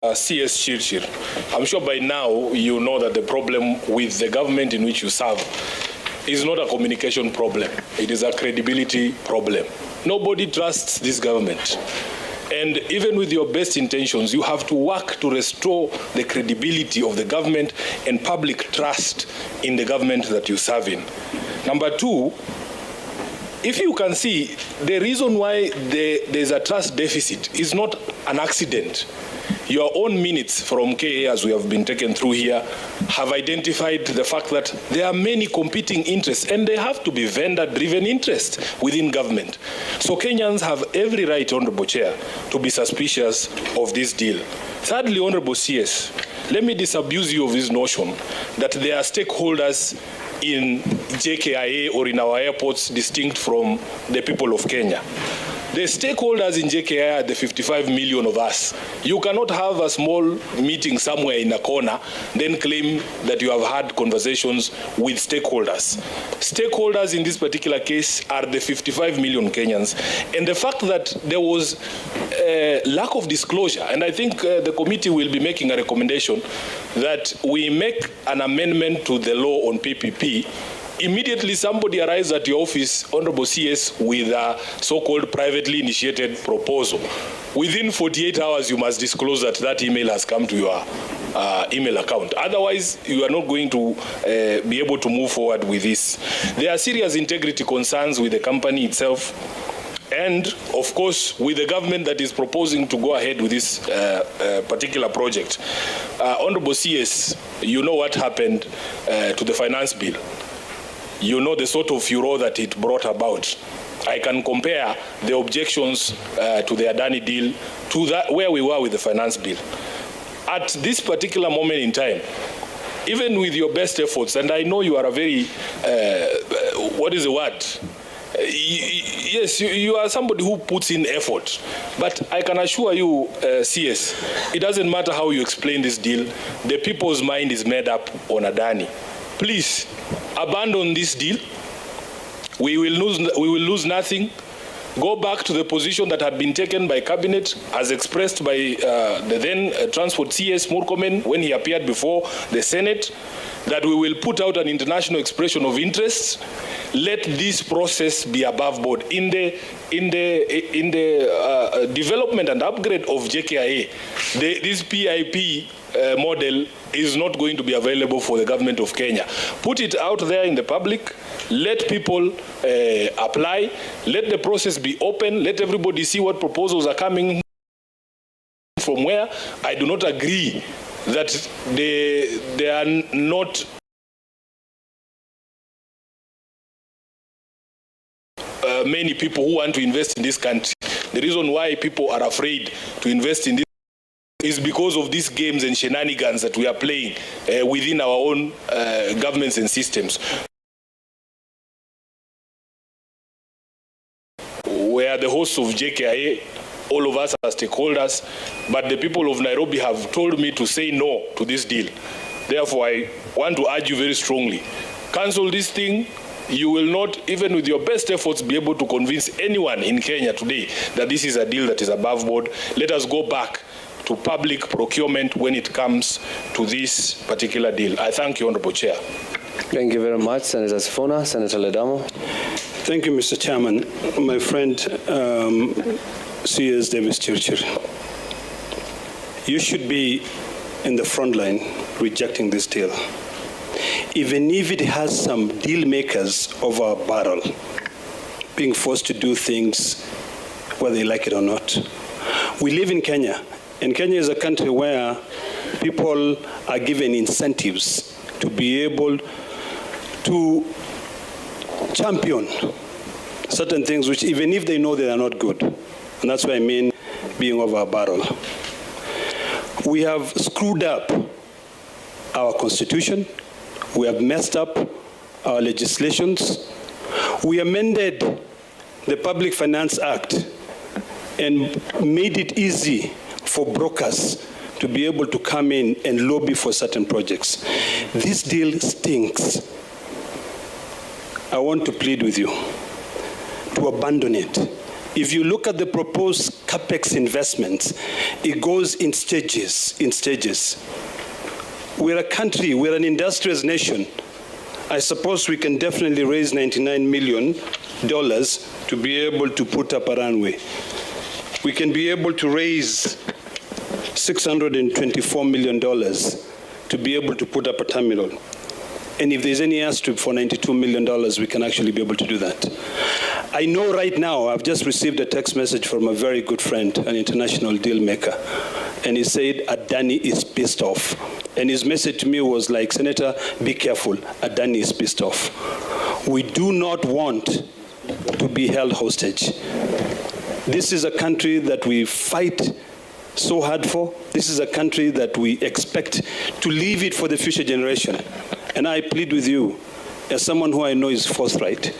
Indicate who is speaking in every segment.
Speaker 1: CS Chirchir, I'm sure by now you know that the problem with the government in which you serve is not a communication problem. It is a credibility problem. Nobody trusts this government. And even with your best intentions, you have to work to restore the credibility of the government and public trust in the government that you serve in. Number two, if you can see, the reason why there's a trust deficit is not an accident. Your own minutes from KA, as we have been taken through here, have identified the fact that there are many competing interests, and they have to be vendor-driven interests within government. So Kenyans have every right, Honorable Chair, to be suspicious of this deal. Thirdly, Honorable CS, let me disabuse you of this notion that there are stakeholders in JKIA or in our airports distinct from the people of Kenya. The stakeholders in JKIA are the 55 million of us. You cannot have a small meeting somewhere in a corner, then claim that you have had conversations with stakeholders. Stakeholders in this particular case are the 55 million Kenyans. And the fact that there was a lack of disclosure, and I think the committee will be making a recommendation that we make an amendment to the law on PPP. Immediately somebody arrives at your office, Honorable CS, with a so-called privately initiated proposal. Within 48 hours, you must disclose that that email has come to your email account. Otherwise, you are not going to be able to move forward with this. There are serious integrity concerns with the company itself, and of course, with the government that is proposing to go ahead with this particular project. Honorable CS, you know what happened to the finance bill. You know the sort of furor that it brought about. I can compare the objections to the Adani deal to that where we were with the finance bill. At this particular moment in time, even with your best efforts, and I know you are a very, what is the word? Yes, you are somebody who puts in effort. But I can assure you, CS, it doesn't matter how you explain this deal, the people's mind is made up on Adani. Please, abandon this deal. We will lose nothing. Go back to the position that had been taken by Cabinet, as expressed by the then Transport CS Murkomen when he appeared before the Senate, that we will put out an international expression of interest. Let this process be above board. In the development and upgrade of JKIA, this PIP model is not going to be available for the government of Kenya. Put it out there in the public. Let people apply. Let the process be open. Let everybody see what proposals are coming from where. I do not agree that they are not many people who want to invest in this country. The reason why people are afraid to invest in this is because of these games and shenanigans that we are playing within our own governments and systems. We are the hosts of JKIA, all of us are stakeholders, but the people of Nairobi have told me to say no to this deal. Therefore, I want to urge you very strongly, cancel this thing. You will not, even with your best efforts, be able to convince anyone in Kenya today that this is a deal that is above board. Let us go back to public procurement when it comes to this particular deal. I thank you, Honorable Chair.
Speaker 2: Thank you very much, Senator Sifuna. Senator Ledamo.
Speaker 3: Thank you, Mr. Chairman. My friend, C.S. Davis Chirchir, you should be in the front line rejecting this deal, even if it has some deal makers over a barrel, being forced to do things whether they like it or not. We live in Kenya, and Kenya is a country where people are given incentives to be able to champion certain things which even if they know they are not good. And that's what I mean being over a barrel. We have screwed up our constitution. We have messed up our legislations. We amended the Public Finance Act and made it easy for brokers to be able to come in and lobby for certain projects. This deal stinks. I want to plead with you to abandon it. If you look at the proposed capex investments, it goes in stages, We're a country, we're an industrious nation. I suppose we can definitely raise $99 million to be able to put up a runway. We can be able to raise $624 million to be able to put up a terminal. And if there's any airstrip for $92 million, we can actually be able to do that. I know right now, I've just received a text message from a very good friend, an international deal maker, and he said Adani is pissed off. And his message to me was like, Senator, be careful, Adani is pissed off. We do not want to be held hostage. This is a country that we fight so hard for. This is a country that we expect to leave it for the future generation. And I plead with you, as someone who I know is forthright,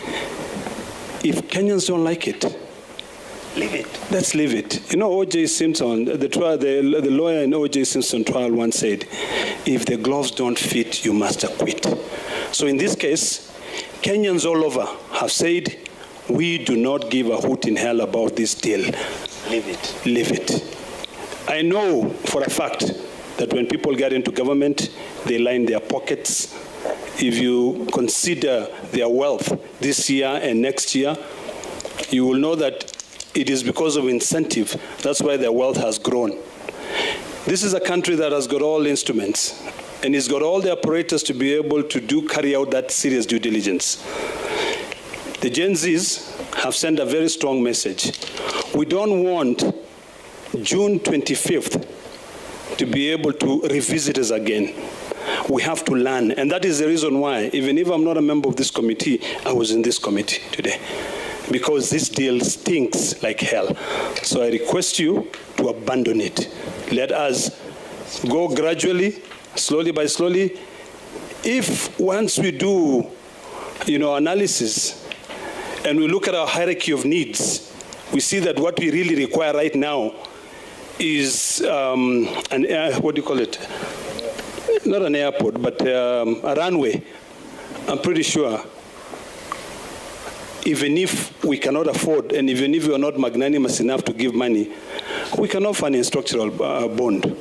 Speaker 3: if Kenyans don't like it, leave it. Let's leave it. You know, O.J. Simpson, the lawyer in O.J. Simpson trial once said, if the gloves don't fit, you must acquit. So in this case, Kenyans all over have said, we do not give a hoot in hell about this deal. Leave it. Leave it. I know for a fact that when people get into government, they line their pockets. If you consider their wealth this year and next year, you will know that it is because of incentive. That's why their wealth has grown. This is a country that has got all instruments, and it's got all the apparatus to be able to carry out that serious due diligence. The Gen Zs have sent a very strong message. We don't want June 25th to be able to revisit us again. We have to learn, and that is the reason why, even if I'm not a member of this committee, I was in this committee today, because this deal stinks like hell. So I request you to abandon it. Let us go gradually, slowly by slowly. If once we do, analysis, and we look at our hierarchy of needs, we see that what we really require right now is what do you call it? Not an airport, but a runway. I'm pretty sure, even if we cannot afford, and even if we are not magnanimous enough to give money, we can offer an instructional bond,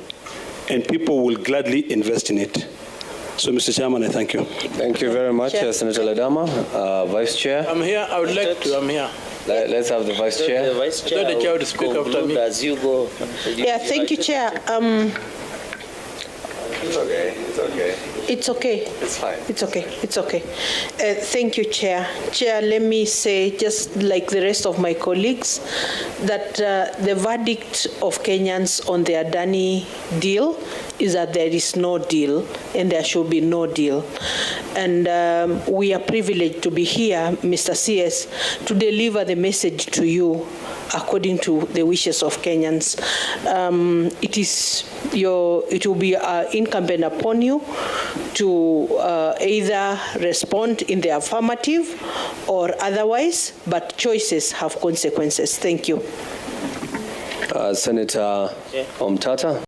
Speaker 3: and people will gladly invest in it. So, Mr. Chairman, I thank you.
Speaker 2: Thank you very much, Senator Ledama. Vice Chair.
Speaker 4: I'm here. I would like to. I'm here.
Speaker 2: Let's have the Vice Chair.
Speaker 4: The Vice Chair. The Chair would speak after me.
Speaker 5: As you go.
Speaker 6: Yeah, thank you, Chair.
Speaker 2: It's okay. It's okay.
Speaker 6: It's okay.
Speaker 2: It's fine.
Speaker 6: It's okay. It's okay. Thank you, Chair. Chair, let me say, just like the rest of my colleagues, that the verdict of Kenyans on the Adani deal is that there is no deal and there should be no deal. And we are privileged to be here, Mr. CS, to deliver the message to you according to the wishes of Kenyans. It will be incumbent upon you to either respond in the affirmative or otherwise, but choices have consequences. Thank you.
Speaker 2: Senator Omtata.